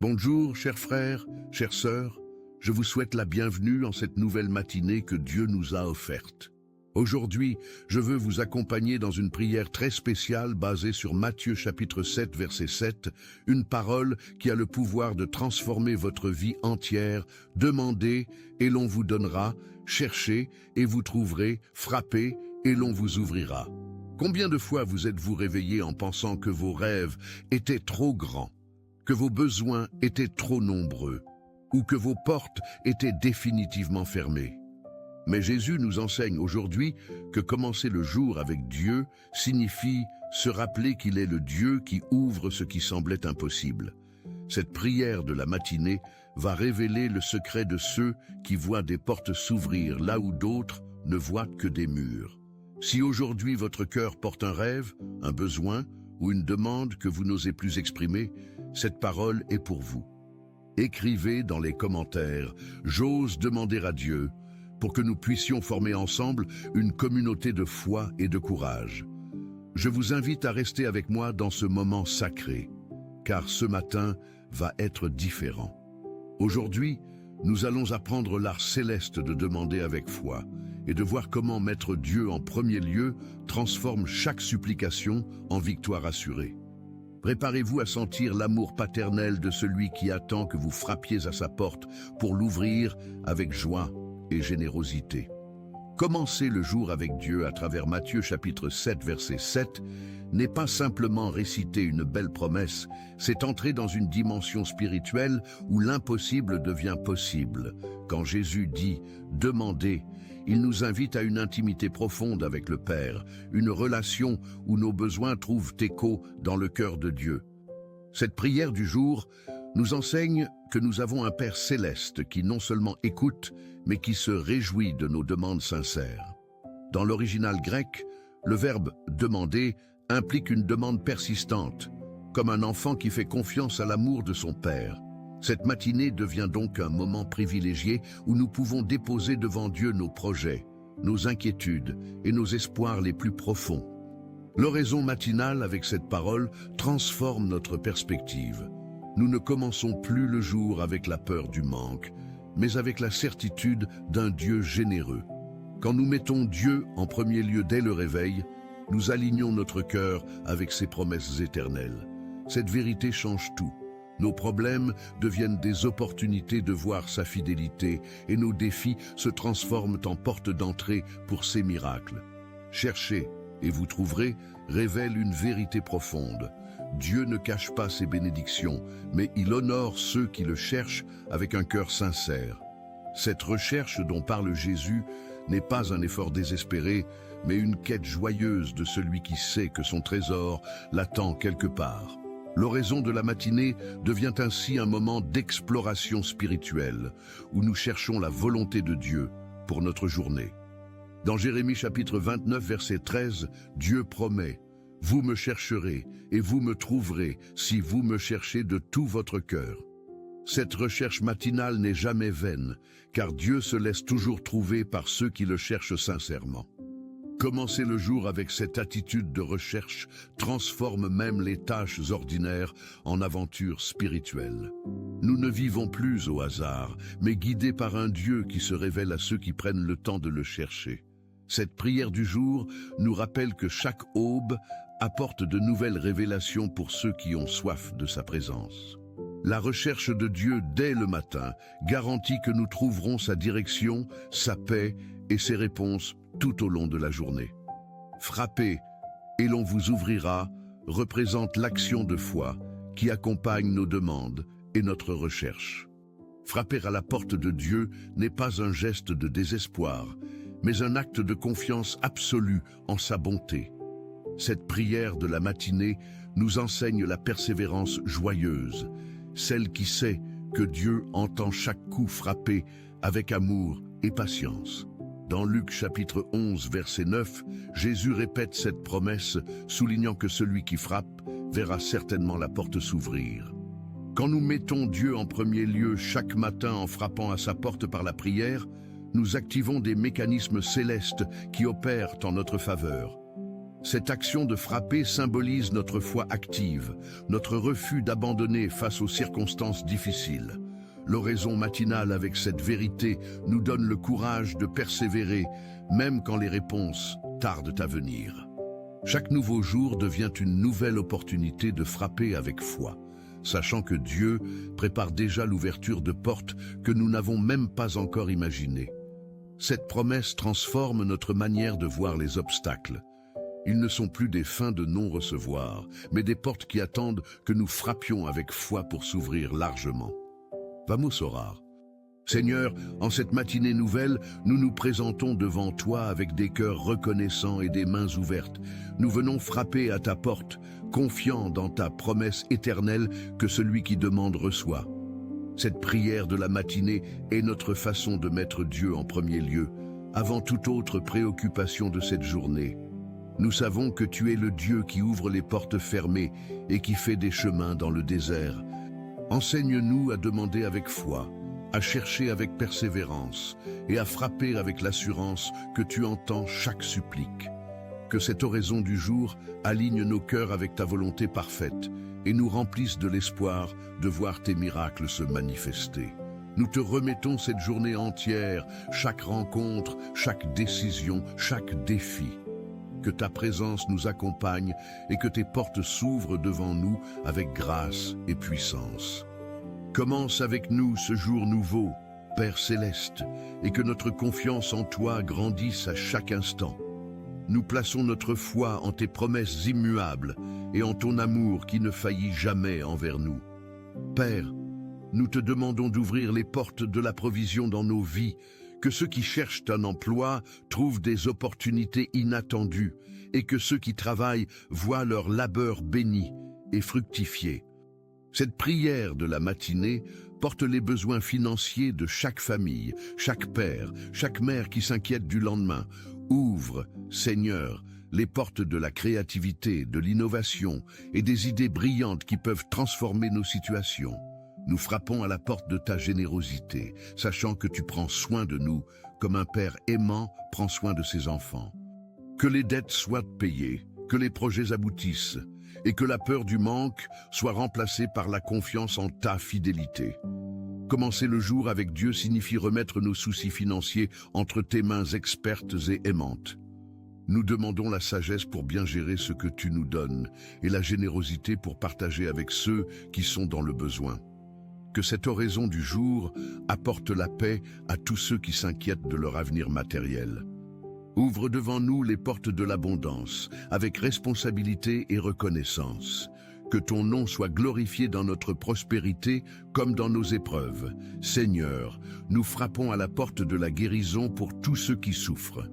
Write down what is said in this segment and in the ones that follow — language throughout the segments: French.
Bonjour, chers frères, chères sœurs, je vous souhaite la bienvenue en cette nouvelle matinée que Dieu nous a offerte. Aujourd'hui, je veux vous accompagner dans une prière très spéciale basée sur Matthieu chapitre 7, verset 7, une parole qui a le pouvoir de transformer votre vie entière. Demandez et l'on vous donnera, cherchez et vous trouverez, frappez et l'on vous ouvrira. Combien de fois vous êtes-vous réveillé en pensant que vos rêves étaient trop grands, que vos besoins étaient trop nombreux, ou que vos portes étaient définitivement fermées? Mais Jésus nous enseigne aujourd'hui que commencer le jour avec Dieu signifie se rappeler qu'il est le Dieu qui ouvre ce qui semblait impossible. Cette prière de la matinée va révéler le secret de ceux qui voient des portes s'ouvrir là où d'autres ne voient que des murs. Si aujourd'hui votre cœur porte un rêve, un besoin ou une demande que vous n'osez plus exprimer, cette parole est pour vous. Écrivez dans les commentaires « J'ose demander à Dieu » pour que nous puissions former ensemble une communauté de foi et de courage. Je vous invite à rester avec moi dans ce moment sacré, car ce matin va être différent. Aujourd'hui, nous allons apprendre l'art céleste de demander avec foi et de voir comment mettre Dieu en premier lieu transforme chaque supplication en victoire assurée. Préparez-vous à sentir l'amour paternel de celui qui attend que vous frappiez à sa porte pour l'ouvrir avec joie et générosité. Commencer le jour avec Dieu à travers Matthieu chapitre 7 verset 7 n'est pas simplement réciter une belle promesse, c'est entrer dans une dimension spirituelle où l'impossible devient possible. Quand Jésus dit « Demandez », il nous invite à une intimité profonde avec le Père, une relation où nos besoins trouvent écho dans le cœur de Dieu. Cette prière du jour nous enseigne que nous avons un Père céleste qui non seulement écoute, mais qui se réjouit de nos demandes sincères. Dans l'original grec, le verbe « demander » implique une demande persistante, comme un enfant qui fait confiance à l'amour de son père. Cette matinée devient donc un moment privilégié où nous pouvons déposer devant Dieu nos projets, nos inquiétudes et nos espoirs les plus profonds. L'oraison matinale avec cette parole transforme notre perspective. Nous ne commençons plus le jour avec la peur du manque, mais avec la certitude d'un Dieu généreux. Quand nous mettons Dieu en premier lieu dès le réveil, nous alignons notre cœur avec ses promesses éternelles. Cette vérité change tout. Nos problèmes deviennent des opportunités de voir sa fidélité et nos défis se transforment en porte d'entrée pour ses miracles. Cherchez et vous trouverez révèle une vérité profonde. Dieu ne cache pas ses bénédictions, mais il honore ceux qui le cherchent avec un cœur sincère. Cette recherche dont parle Jésus n'est pas un effort désespéré, mais une quête joyeuse de celui qui sait que son trésor l'attend quelque part. L'oraison de la matinée devient ainsi un moment d'exploration spirituelle, où nous cherchons la volonté de Dieu pour notre journée. Dans Jérémie chapitre 29, verset 13, Dieu promet « Vous me chercherez et vous me trouverez si vous me cherchez de tout votre cœur. » Cette recherche matinale n'est jamais vaine, car Dieu se laisse toujours trouver par ceux qui le cherchent sincèrement. Commencer le jour avec cette attitude de recherche transforme même les tâches ordinaires en aventures spirituelles. Nous ne vivons plus au hasard, mais guidés par un Dieu qui se révèle à ceux qui prennent le temps de le chercher. Cette prière du jour nous rappelle que chaque aube apporte de nouvelles révélations pour ceux qui ont soif de sa présence. La recherche de Dieu dès le matin garantit que nous trouverons sa direction, sa paix et ses réponses tout au long de la journée. Frappez et l'on vous ouvrira représente l'action de foi qui accompagne nos demandes et notre recherche. Frapper à la porte de Dieu n'est pas un geste de désespoir, mais un acte de confiance absolue en sa bonté. Cette prière de la matinée nous enseigne la persévérance joyeuse, celle qui sait que Dieu entend chaque coup frappé avec amour et patience. Dans Luc chapitre 11, verset 9, Jésus répète cette promesse, soulignant que celui qui frappe verra certainement la porte s'ouvrir. Quand nous mettons Dieu en premier lieu chaque matin en frappant à sa porte par la prière, nous activons des mécanismes célestes qui opèrent en notre faveur. Cette action de frapper symbolise notre foi active, notre refus d'abandonner face aux circonstances difficiles. L'oraison matinale avec cette vérité nous donne le courage de persévérer, même quand les réponses tardent à venir. Chaque nouveau jour devient une nouvelle opportunité de frapper avec foi, sachant que Dieu prépare déjà l'ouverture de portes que nous n'avons même pas encore imaginées. Cette promesse transforme notre manière de voir les obstacles. Ils ne sont plus des fins de non-recevoir, mais des portes qui attendent que nous frappions avec foi pour s'ouvrir largement. Vamos orar. Seigneur, en cette matinée nouvelle, nous nous présentons devant toi avec des cœurs reconnaissants et des mains ouvertes. Nous venons frapper à ta porte, confiants dans ta promesse éternelle que celui qui demande reçoit. Cette prière de la matinée est notre façon de mettre Dieu en premier lieu, avant toute autre préoccupation de cette journée. Nous savons que tu es le Dieu qui ouvre les portes fermées et qui fait des chemins dans le désert. Enseigne-nous à demander avec foi, à chercher avec persévérance et à frapper avec l'assurance que tu entends chaque supplique. Que cette oraison du jour aligne nos cœurs avec ta volonté parfaite et nous remplisse de l'espoir de voir tes miracles se manifester. Nous te remettons cette journée entière, chaque rencontre, chaque décision, chaque défi. Que ta présence nous accompagne et que tes portes s'ouvrent devant nous avec grâce et puissance. Commence avec nous ce jour nouveau, Père Céleste, et que notre confiance en toi grandisse à chaque instant. Nous plaçons notre foi en tes promesses immuables et en ton amour qui ne faillit jamais envers nous. Père, nous te demandons d'ouvrir les portes de la provision dans nos vies, que ceux qui cherchent un emploi trouvent des opportunités inattendues et que ceux qui travaillent voient leur labeur béni et fructifier. Cette prière de la matinée porte les besoins financiers de chaque famille, chaque père, chaque mère qui s'inquiète du lendemain. Ouvre, Seigneur, les portes de la créativité, de l'innovation et des idées brillantes qui peuvent transformer nos situations. Nous frappons à la porte de ta générosité, sachant que tu prends soin de nous, comme un père aimant prend soin de ses enfants. Que les dettes soient payées, que les projets aboutissent, et que la peur du manque soit remplacée par la confiance en ta fidélité. Commencer le jour avec Dieu signifie remettre nos soucis financiers entre tes mains expertes et aimantes. Nous demandons la sagesse pour bien gérer ce que tu nous donnes, et la générosité pour partager avec ceux qui sont dans le besoin. Que cette oraison du jour apporte la paix à tous ceux qui s'inquiètent de leur avenir matériel. Ouvre devant nous les portes de l'abondance, avec responsabilité et reconnaissance. Que ton nom soit glorifié dans notre prospérité comme dans nos épreuves. Seigneur, nous frappons à la porte de la guérison pour tous ceux qui souffrent.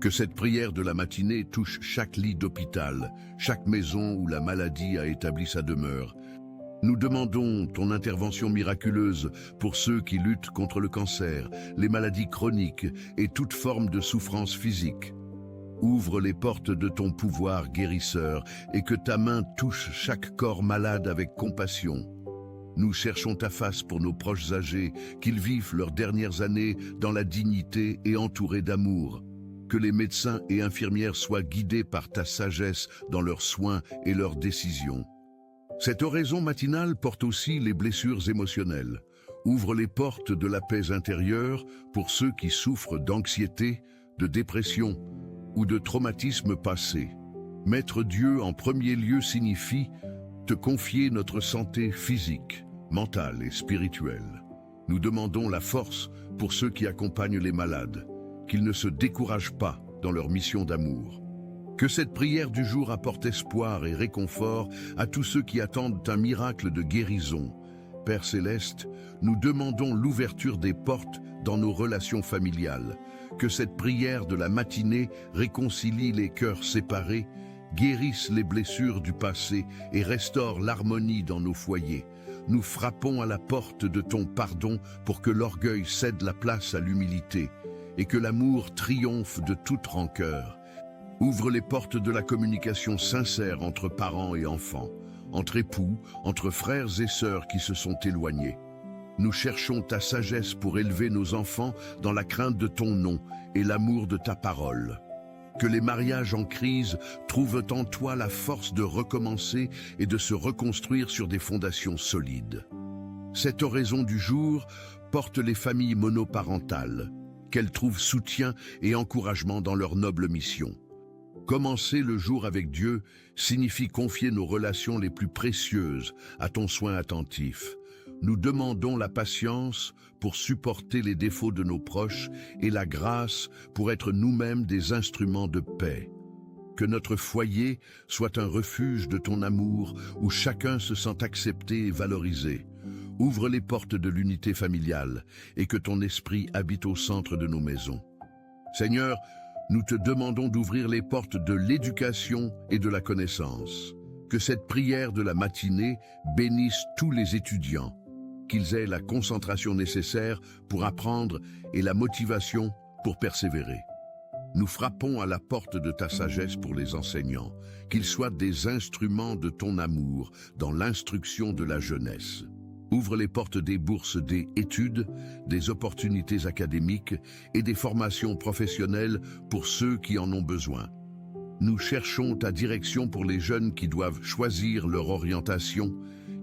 Que cette prière de la matinée touche chaque lit d'hôpital, chaque maison où la maladie a établi sa demeure. Nous demandons ton intervention miraculeuse pour ceux qui luttent contre le cancer, les maladies chroniques et toute forme de souffrance physique. Ouvre les portes de ton pouvoir guérisseur et que ta main touche chaque corps malade avec compassion. Nous cherchons ta face pour nos proches âgés, qu'ils vivent leurs dernières années dans la dignité et entourés d'amour. Que les médecins et infirmières soient guidés par ta sagesse dans leurs soins et leurs décisions. Cette oraison matinale porte aussi les blessures émotionnelles. Ouvre les portes de la paix intérieure pour ceux qui souffrent d'anxiété, de dépression ou de traumatisme passé. Mettre Dieu en premier lieu signifie te confier notre santé physique, mentale et spirituelle. Nous demandons la force pour ceux qui accompagnent les malades, qu'ils ne se découragent pas dans leur mission d'amour. Que cette prière du jour apporte espoir et réconfort à tous ceux qui attendent un miracle de guérison. Père Céleste, nous demandons l'ouverture des portes dans nos relations familiales. Que cette prière de la matinée réconcilie les cœurs séparés, guérisse les blessures du passé et restaure l'harmonie dans nos foyers. Nous frappons à la porte de ton pardon pour que l'orgueil cède la place à l'humilité et que l'amour triomphe de toute rancœur. Ouvre les portes de la communication sincère entre parents et enfants, entre époux, entre frères et sœurs qui se sont éloignés. Nous cherchons ta sagesse pour élever nos enfants dans la crainte de ton nom et l'amour de ta parole. Que les mariages en crise trouvent en toi la force de recommencer et de se reconstruire sur des fondations solides. Cette oraison du jour porte les familles monoparentales, qu'elles trouvent soutien et encouragement dans leur noble mission. Commencer le jour avec Dieu signifie confier nos relations les plus précieuses à ton soin attentif. Nous demandons la patience pour supporter les défauts de nos proches et la grâce pour être nous-mêmes des instruments de paix. Que notre foyer soit un refuge de ton amour où chacun se sent accepté et valorisé. Ouvre les portes de l'unité familiale et que ton esprit habite au centre de nos maisons. Seigneur, nous te demandons d'ouvrir les portes de l'éducation et de la connaissance. Que cette prière de la matinée bénisse tous les étudiants, qu'ils aient la concentration nécessaire pour apprendre et la motivation pour persévérer. Nous frappons à la porte de ta sagesse pour les enseignants, qu'ils soient des instruments de ton amour dans l'instruction de la jeunesse. Ouvre les portes des bourses des études, des opportunités académiques et des formations professionnelles pour ceux qui en ont besoin. Nous cherchons ta direction pour les jeunes qui doivent choisir leur orientation,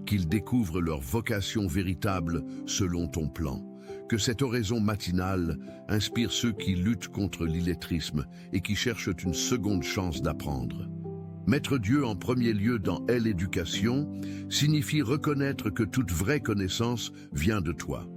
qu'ils découvrent leur vocation véritable selon ton plan. Que cette oraison matinale inspire ceux qui luttent contre l'illettrisme et qui cherchent une seconde chance d'apprendre. Mettre Dieu en premier lieu dans l'éducation signifie reconnaître que toute vraie connaissance vient de toi.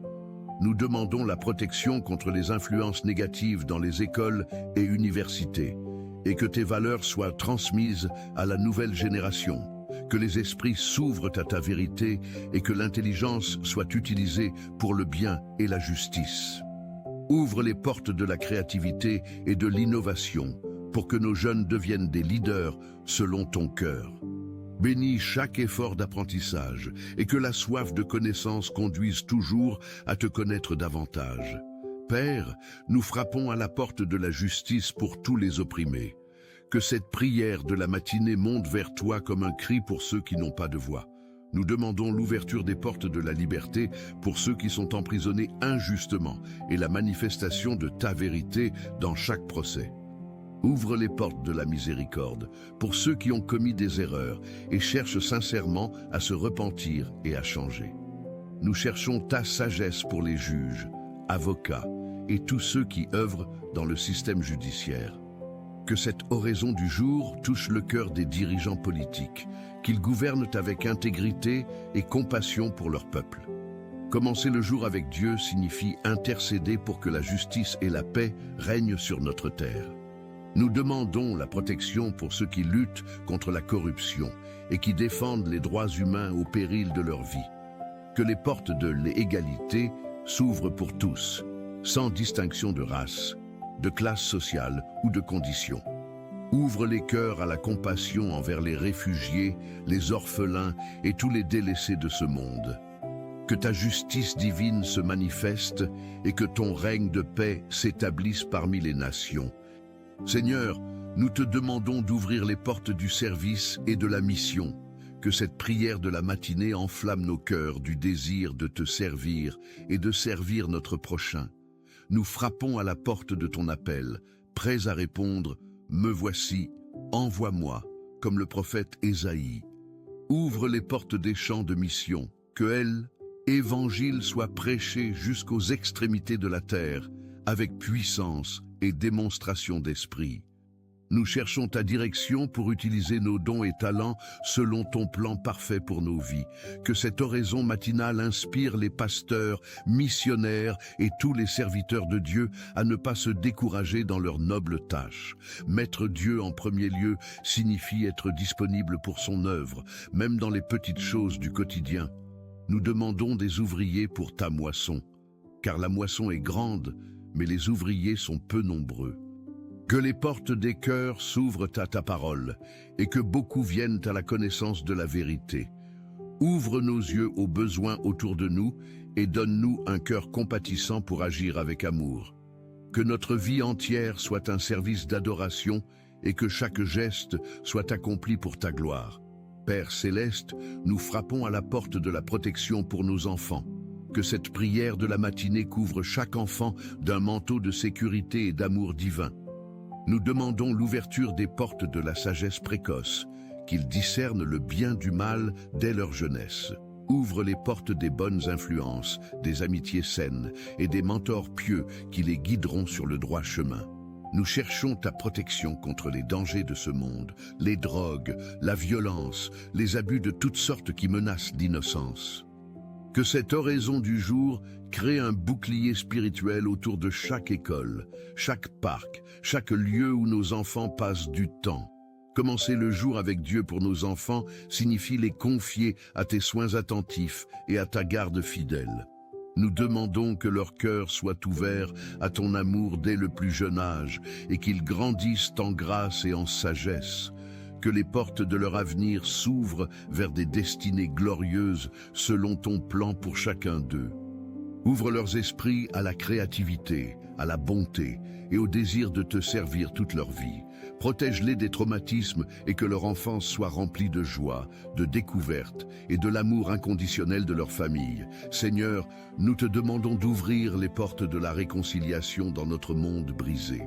Nous demandons la protection contre les influences négatives dans les écoles et universités, et que tes valeurs soient transmises à la nouvelle génération, que les esprits s'ouvrent à ta vérité et que l'intelligence soit utilisée pour le bien et la justice. Ouvre les portes de la créativité et de l'innovation pour que nos jeunes deviennent des leaders selon ton cœur. Bénis chaque effort d'apprentissage et que la soif de connaissance conduise toujours à te connaître davantage. Père, nous frappons à la porte de la justice pour tous les opprimés. Que cette prière de la matinée monte vers toi comme un cri pour ceux qui n'ont pas de voix. Nous demandons l'ouverture des portes de la liberté pour ceux qui sont emprisonnés injustement et la manifestation de ta vérité dans chaque procès. Ouvre les portes de la miséricorde pour ceux qui ont commis des erreurs et cherchent sincèrement à se repentir et à changer. Nous cherchons ta sagesse pour les juges, avocats et tous ceux qui œuvrent dans le système judiciaire. Que cette oraison du jour touche le cœur des dirigeants politiques, qu'ils gouvernent avec intégrité et compassion pour leur peuple. Commencer le jour avec Dieu signifie intercéder pour que la justice et la paix règnent sur notre terre. Nous demandons la protection pour ceux qui luttent contre la corruption et qui défendent les droits humains au péril de leur vie. Que les portes de l'égalité s'ouvrent pour tous, sans distinction de race, de classe sociale ou de condition. Ouvre les cœurs à la compassion envers les réfugiés, les orphelins et tous les délaissés de ce monde. Que ta justice divine se manifeste et que ton règne de paix s'établisse parmi les nations. Seigneur, nous te demandons d'ouvrir les portes du service et de la mission. Que cette prière de la matinée enflamme nos cœurs du désir de te servir et de servir notre prochain. Nous frappons à la porte de ton appel, prêts à répondre « Me voici, envoie-moi », comme le prophète Ésaïe. Ouvre les portes des champs de mission, que l'Évangile soit prêché jusqu'aux extrémités de la terre, avec puissance et démonstration d'esprit. Nous cherchons ta direction pour utiliser nos dons et talents selon ton plan parfait pour nos vies. Que cette oraison matinale inspire les pasteurs, missionnaires et tous les serviteurs de Dieu à ne pas se décourager dans leur noble tâche. Mettre Dieu en premier lieu signifie être disponible pour son œuvre, même dans les petites choses du quotidien. Nous demandons des ouvriers pour ta moisson, car la moisson est grande, mais les ouvriers sont peu nombreux. Que les portes des cœurs s'ouvrent à ta parole et que beaucoup viennent à la connaissance de la vérité. Ouvre nos yeux aux besoins autour de nous et donne-nous un cœur compatissant pour agir avec amour. Que notre vie entière soit un service d'adoration et que chaque geste soit accompli pour ta gloire. Père céleste, nous frappons à la porte de la protection pour nos enfants. Que cette prière de la matinée couvre chaque enfant d'un manteau de sécurité et d'amour divin. Nous demandons l'ouverture des portes de la sagesse précoce, qu'ils discernent le bien du mal dès leur jeunesse. Ouvre les portes des bonnes influences, des amitiés saines et des mentors pieux qui les guideront sur le droit chemin. Nous cherchons ta protection contre les dangers de ce monde, les drogues, la violence, les abus de toutes sortes qui menacent l'innocence. Que cette oraison du jour crée un bouclier spirituel autour de chaque école, chaque parc, chaque lieu où nos enfants passent du temps. Commencer le jour avec Dieu pour nos enfants signifie les confier à tes soins attentifs et à ta garde fidèle. Nous demandons que leur cœur soit ouvert à ton amour dès le plus jeune âge et qu'ils grandissent en grâce et en sagesse. Que les portes de leur avenir s'ouvrent vers des destinées glorieuses selon ton plan pour chacun d'eux. Ouvre leurs esprits à la créativité, à la bonté et au désir de te servir toute leur vie. Protège-les des traumatismes et que leur enfance soit remplie de joie, de découverte et de l'amour inconditionnel de leur famille. Seigneur, nous te demandons d'ouvrir les portes de la réconciliation dans notre monde brisé.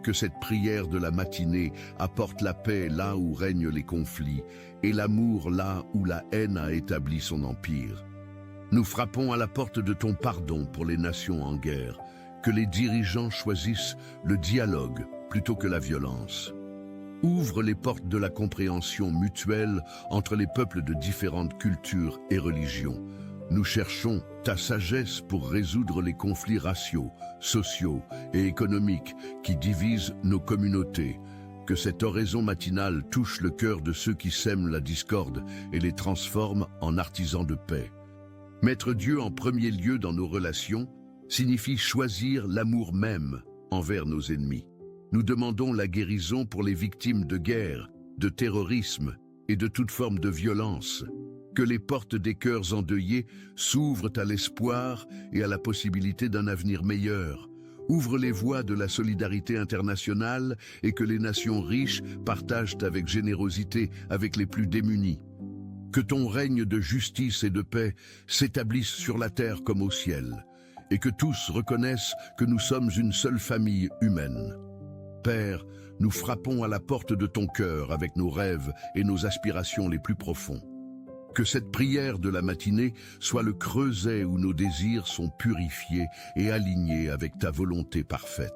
Que cette prière de la matinée apporte la paix là où règnent les conflits et l'amour là où la haine a établi son empire. Nous frappons à la porte de ton pardon pour les nations en guerre. Que les dirigeants choisissent le dialogue plutôt que la violence. Ouvre les portes de la compréhension mutuelle entre les peuples de différentes cultures et religions. Nous cherchons ta sagesse pour résoudre les conflits raciaux, sociaux et économiques qui divisent nos communautés. Que cette oraison matinale touche le cœur de ceux qui sèment la discorde et les transforme en artisans de paix. Mettre Dieu en premier lieu dans nos relations signifie choisir l'amour même envers nos ennemis. Nous demandons la guérison pour les victimes de guerre, de terrorisme et de toute forme de violence. Que les portes des cœurs endeuillés s'ouvrent à l'espoir et à la possibilité d'un avenir meilleur. Ouvre les voies de la solidarité internationale et que les nations riches partagent avec générosité avec les plus démunis. Que ton règne de justice et de paix s'établisse sur la terre comme au ciel, et que tous reconnaissent que nous sommes une seule famille humaine. Père, nous frappons à la porte de ton cœur avec nos rêves et nos aspirations les plus profonds. Que cette prière de la matinée soit le creuset où nos désirs sont purifiés et alignés avec ta volonté parfaite.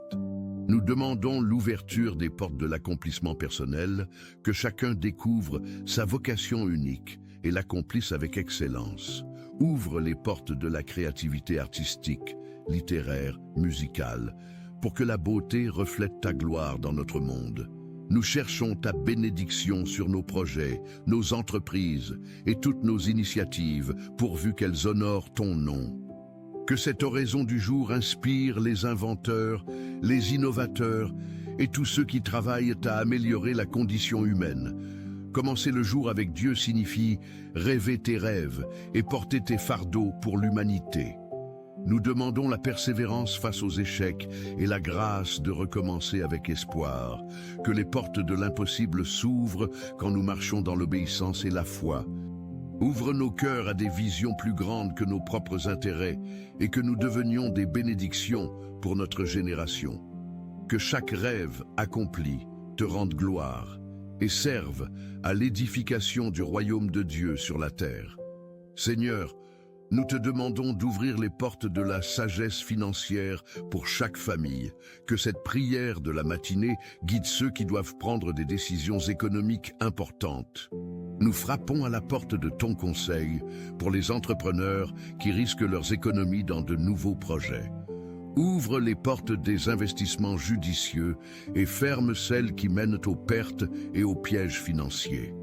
Nous demandons l'ouverture des portes de l'accomplissement personnel, que chacun découvre sa vocation unique et l'accomplisse avec excellence. Ouvre les portes de la créativité artistique, littéraire, musicale, pour que la beauté reflète ta gloire dans notre monde. Nous cherchons ta bénédiction sur nos projets, nos entreprises et toutes nos initiatives, pourvu qu'elles honorent ton nom. Que cette oraison du jour inspire les inventeurs, les innovateurs et tous ceux qui travaillent à améliorer la condition humaine. Commencer le jour avec Dieu signifie rêver tes rêves et porter tes fardeaux pour l'humanité. Nous demandons la persévérance face aux échecs et la grâce de recommencer avec espoir. Que les portes de l'impossible s'ouvrent quand nous marchons dans l'obéissance et la foi. Ouvre nos cœurs à des visions plus grandes que nos propres intérêts et que nous devenions des bénédictions pour notre génération. Que chaque rêve accompli te rende gloire et serve à l'édification du royaume de Dieu sur la terre. Seigneur, nous te demandons d'ouvrir les portes de la sagesse financière pour chaque famille, que cette prière de la matinée guide ceux qui doivent prendre des décisions économiques importantes. Nous frappons à la porte de ton conseil pour les entrepreneurs qui risquent leurs économies dans de nouveaux projets. Ouvre les portes des investissements judicieux et ferme celles qui mènent aux pertes et aux pièges financiers.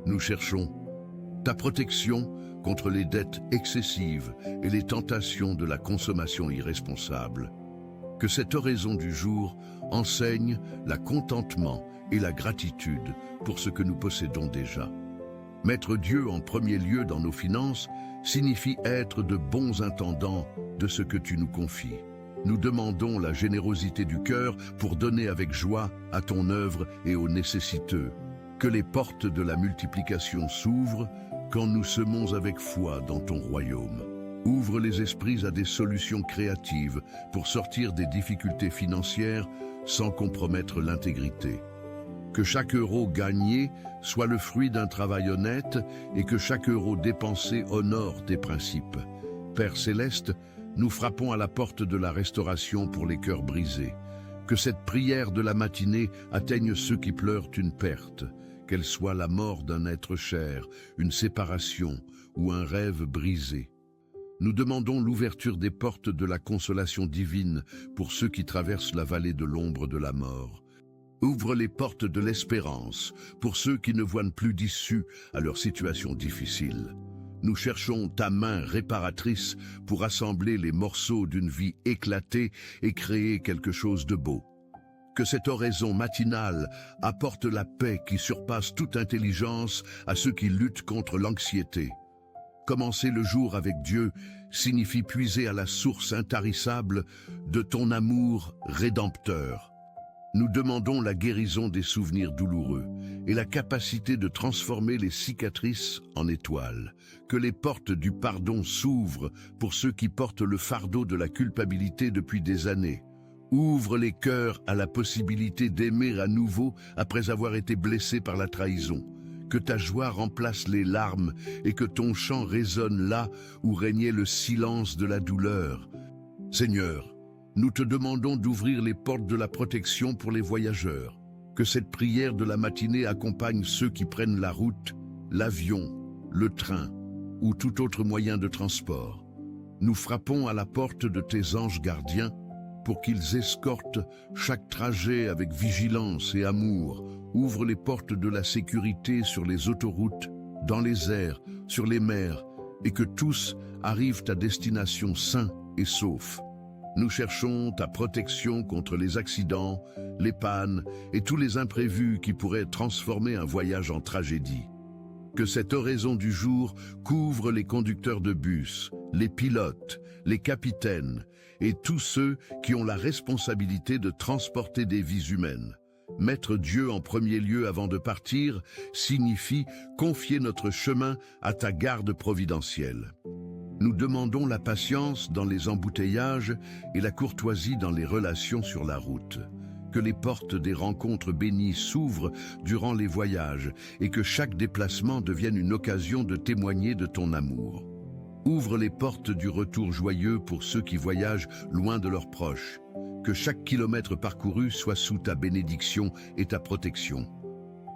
Nous cherchons ta protection contre les dettes excessives et les tentations de la consommation irresponsable. Que cette oraison du jour enseigne le contentement et la gratitude pour ce que nous possédons déjà. Mettre Dieu en premier lieu dans nos finances signifie être de bons intendants de ce que tu nous confies. Nous demandons la générosité du cœur pour donner avec joie à ton œuvre et aux nécessiteux. Que les portes de la multiplication s'ouvrent quand nous semons avec foi dans ton royaume. Ouvre les esprits à des solutions créatives pour sortir des difficultés financières sans compromettre l'intégrité. Que chaque euro gagné soit le fruit d'un travail honnête et que chaque euro dépensé honore tes principes. Père céleste, nous frappons à la porte de la restauration pour les cœurs brisés. Que cette prière de la matinée atteigne ceux qui pleurent une perte, qu'elle soit la mort d'un être cher, une séparation ou un rêve brisé. Nous demandons l'ouverture des portes de la consolation divine pour ceux qui traversent la vallée de l'ombre de la mort. Ouvre les portes de l'espérance pour ceux qui ne voient plus d'issue à leur situation difficile. Nous cherchons ta main réparatrice pour assembler les morceaux d'une vie éclatée et créer quelque chose de beau. Que cette oraison matinale apporte la paix qui surpasse toute intelligence à ceux qui luttent contre l'anxiété. Commencer le jour avec Dieu signifie puiser à la source intarissable de ton amour rédempteur. Nous demandons la guérison des souvenirs douloureux et la capacité de transformer les cicatrices en étoiles. Que les portes du pardon s'ouvrent pour ceux qui portent le fardeau de la culpabilité depuis des années. Ouvre les cœurs à la possibilité d'aimer à nouveau après avoir été blessé par la trahison. Que ta joie remplace les larmes et que ton chant résonne là où régnait le silence de la douleur. Seigneur, nous te demandons d'ouvrir les portes de la protection pour les voyageurs. Que cette prière de la matinée accompagne ceux qui prennent la route, l'avion, le train ou tout autre moyen de transport. Nous frappons à la porte de tes anges gardiens pour qu'ils escortent chaque trajet avec vigilance et amour. Ouvre les portes de la sécurité sur les autoroutes, dans les airs, sur les mers, et que tous arrivent à destination sains et saufs. Nous cherchons ta protection contre les accidents, les pannes et tous les imprévus qui pourraient transformer un voyage en tragédie. Que cette oraison du jour couvre les conducteurs de bus, les pilotes, les capitaines et tous ceux qui ont la responsabilité de transporter des vies humaines. Mettre Dieu en premier lieu avant de partir signifie confier notre chemin à ta garde providentielle. Nous demandons la patience dans les embouteillages et la courtoisie dans les relations sur la route. Que les portes des rencontres bénies s'ouvrent durant les voyages et que chaque déplacement devienne une occasion de témoigner de ton amour. Ouvre les portes du retour joyeux pour ceux qui voyagent loin de leurs proches. Que chaque kilomètre parcouru soit sous ta bénédiction et ta protection.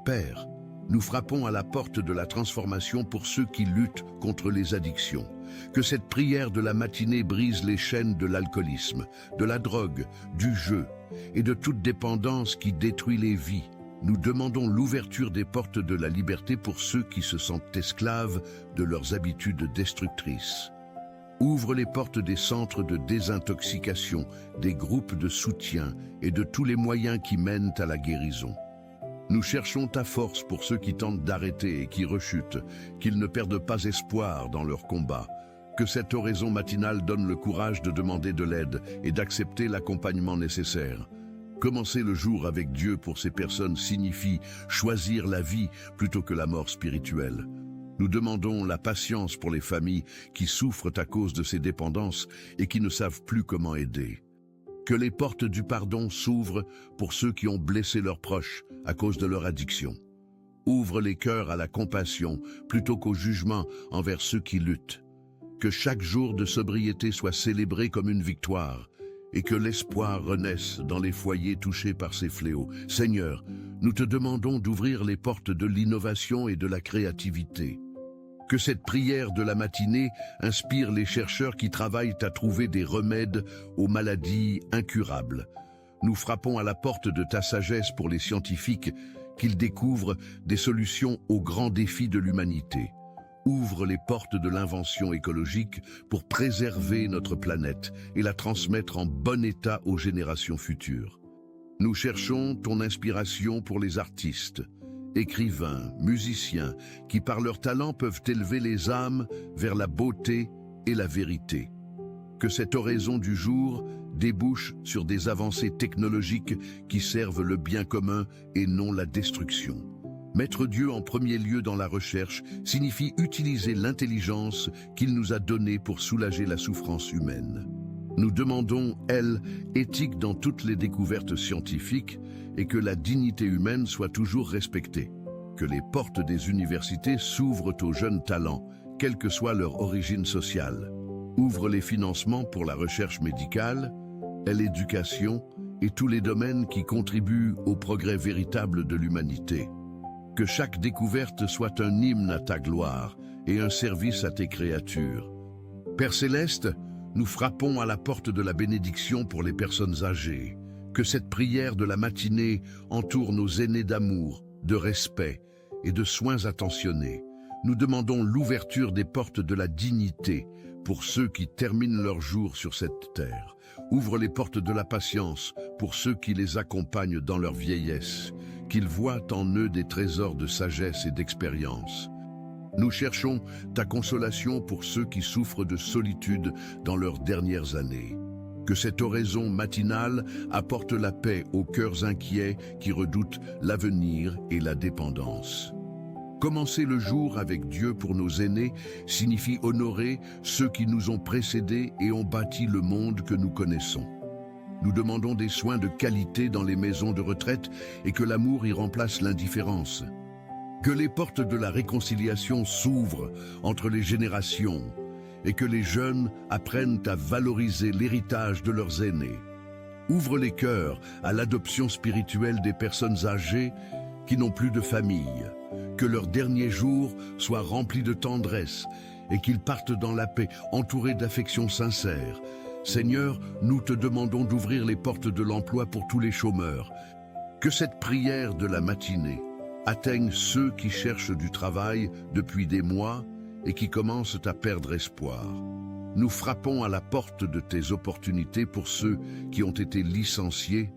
Père, nous frappons à la porte de la transformation pour ceux qui luttent contre les addictions. Que cette prière de la matinée brise les chaînes de l'alcoolisme, de la drogue, du jeu et de toute dépendance qui détruit les vies. Nous demandons l'ouverture des portes de la liberté pour ceux qui se sentent esclaves de leurs habitudes destructrices. Ouvre les portes des centres de désintoxication, des groupes de soutien et de tous les moyens qui mènent à la guérison. Nous cherchons ta force pour ceux qui tentent d'arrêter et qui rechutent, qu'ils ne perdent pas espoir dans leur combat. Que cette oraison matinale donne le courage de demander de l'aide et d'accepter l'accompagnement nécessaire. Commencer le jour avec Dieu pour ces personnes signifie choisir la vie plutôt que la mort spirituelle. Nous demandons la patience pour les familles qui souffrent à cause de ces dépendances et qui ne savent plus comment aider. Que les portes du pardon s'ouvrent pour ceux qui ont blessé leurs proches à cause de leur addiction. Ouvre les cœurs à la compassion plutôt qu'au jugement envers ceux qui luttent. Que chaque jour de sobriété soit célébré comme une victoire et que l'espoir renaisse dans les foyers touchés par ces fléaux. Seigneur, nous te demandons d'ouvrir les portes de l'innovation et de la créativité. Que cette prière de la matinée inspire les chercheurs qui travaillent à trouver des remèdes aux maladies incurables. Nous frappons à la porte de ta sagesse pour les scientifiques, qu'ils découvrent des solutions aux grands défis de l'humanité. Ouvre les portes de l'invention écologique pour préserver notre planète et la transmettre en bon état aux générations futures. Nous cherchons ton inspiration pour les artistes, écrivains, musiciens, qui par leur talent peuvent élever les âmes vers la beauté et la vérité. Que cette oraison du jour débouche sur des avancées technologiques qui servent le bien commun et non la destruction. Mettre Dieu en premier lieu dans la recherche signifie utiliser l'intelligence qu'il nous a donnée pour soulager la souffrance humaine. Nous demandons, éthique dans toutes les découvertes scientifiques et que la dignité humaine soit toujours respectée. Que les portes des universités s'ouvrent aux jeunes talents, quelle que soit leur origine sociale. Ouvre les financements pour la recherche médicale, l'éducation et tous les domaines qui contribuent au progrès véritable de l'humanité. Que chaque découverte soit un hymne à ta gloire et un service à tes créatures. Père Céleste, nous frappons à la porte de la bénédiction pour les personnes âgées. Que cette prière de la matinée entoure nos aînés d'amour, de respect et de soins attentionnés. Nous demandons l'ouverture des portes de la dignité pour ceux qui terminent leur jour sur cette terre. Ouvre les portes de la patience pour ceux qui les accompagnent dans leur vieillesse, qu'ils voient en eux des trésors de sagesse et d'expérience. Nous cherchons ta consolation pour ceux qui souffrent de solitude dans leurs dernières années. Que cette oraison matinale apporte la paix aux cœurs inquiets qui redoutent l'avenir et la dépendance. Commencer le jour avec Dieu pour nos aînés signifie honorer ceux qui nous ont précédés et ont bâti le monde que nous connaissons. Nous demandons des soins de qualité dans les maisons de retraite et que l'amour y remplace l'indifférence. Que les portes de la réconciliation s'ouvrent entre les générations et que les jeunes apprennent à valoriser l'héritage de leurs aînés. Ouvre les cœurs à l'adoption spirituelle des personnes âgées qui n'ont plus de famille. Que leurs derniers jours soient remplis de tendresse et qu'ils partent dans la paix, entourés d'affection sincère. Seigneur, nous te demandons d'ouvrir les portes de l'emploi pour tous les chômeurs. Que cette prière de la matinée atteigne ceux qui cherchent du travail depuis des mois et qui commencent à perdre espoir. Nous frappons à la porte de tes opportunités pour ceux qui ont été licenciés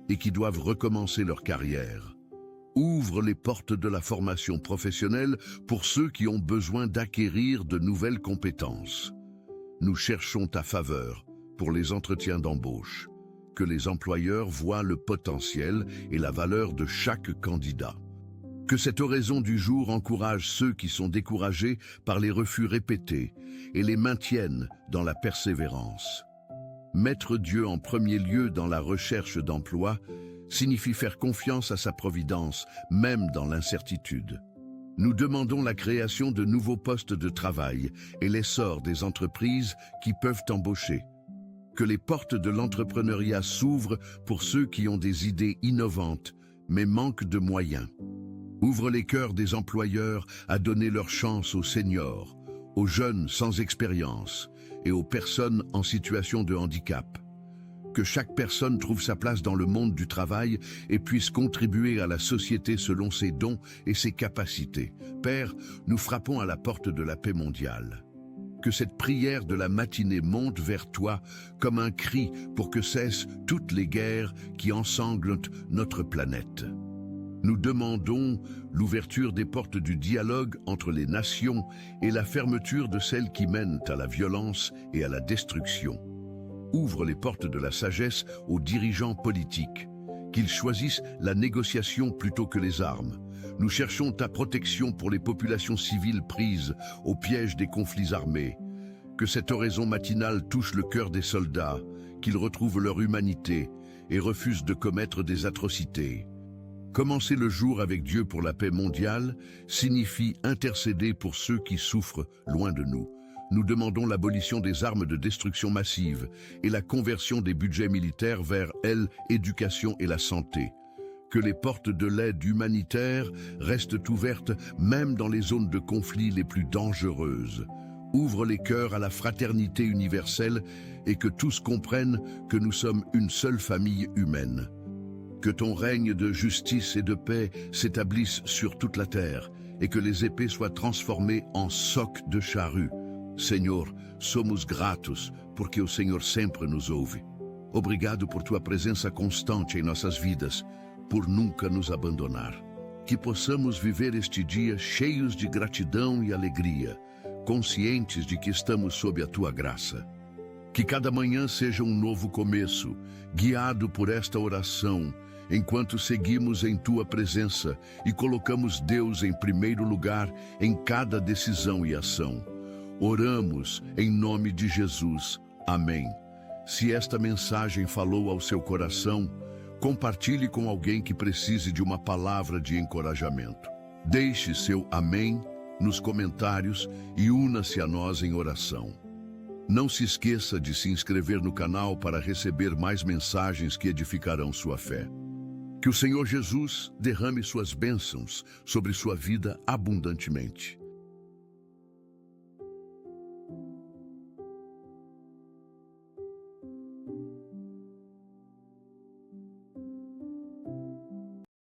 et qui doivent recommencer leur carrière. Ouvre les portes de la formation professionnelle pour ceux qui ont besoin d'acquérir de nouvelles compétences. Nous cherchons ta faveur pour les entretiens d'embauche. Que les employeurs voient le potentiel et la valeur de chaque candidat. Que cette oraison du jour encourage ceux qui sont découragés par les refus répétés et les maintienne dans la persévérance. Mettre Dieu en premier lieu dans la recherche d'emploi signifie faire confiance à sa providence, même dans l'incertitude. Nous demandons la création de nouveaux postes de travail et l'essor des entreprises qui peuvent embaucher. Que les portes de l'entrepreneuriat s'ouvrent pour ceux qui ont des idées innovantes, mais manquent de moyens. Ouvre les cœurs des employeurs à donner leur chance aux seniors, aux jeunes sans expérience et aux personnes en situation de handicap. Que chaque personne trouve sa place dans le monde du travail et puisse contribuer à la société selon ses dons et ses capacités. Père, nous frappons à la porte de la paix mondiale. Que cette prière de la matinée monte vers toi comme un cri pour que cessent toutes les guerres qui ensanglantent notre planète. Nous demandons l'ouverture des portes du dialogue entre les nations et la fermeture de celles qui mènent à la violence et à la destruction. Ouvre les portes de la sagesse aux dirigeants politiques, qu'ils choisissent la négociation plutôt que les armes. Nous cherchons ta protection pour les populations civiles prises au piège des conflits armés. Que cette oraison matinale touche le cœur des soldats, qu'ils retrouvent leur humanité et refusent de commettre des atrocités. Commencer le jour avec Dieu pour la paix mondiale signifie intercéder pour ceux qui souffrent loin de nous. Nous demandons l'abolition des armes de destruction massive et la conversion des budgets militaires vers l'éducation et la santé. Que les portes de l'aide humanitaire restent ouvertes même dans les zones de conflit les plus dangereuses. Ouvre les cœurs à la fraternité universelle et que tous comprennent que nous sommes une seule famille humaine. Que ton règne de justice et de paix s'établisse sur toute la terre et que les épées soient transformées en socs de charrue. Senhor, somos gratos porque o Senhor sempre nos ouve. Obrigado por tua presença constante em nossas vidas, por nunca nos abandonar. Que possamos viver este dia cheios de gratidão e alegria, conscientes de que estamos sob a tua graça. Que cada manhã seja um novo começo, guiado por esta oração enquanto seguimos em Tua presença e colocamos Deus em primeiro lugar em cada decisão e ação. Oramos em nome de Jesus. Amém. Se esta mensagem falou ao seu coração, compartilhe com alguém que precise de uma palavra de encorajamento. Deixe seu amém nos comentários e una-se a nós em oração. Não se esqueça de se inscrever no canal para receber mais mensagens que edificarão sua fé. Que o Senhor Jesus derrame suas bênçãos sobre sua vida abundantemente.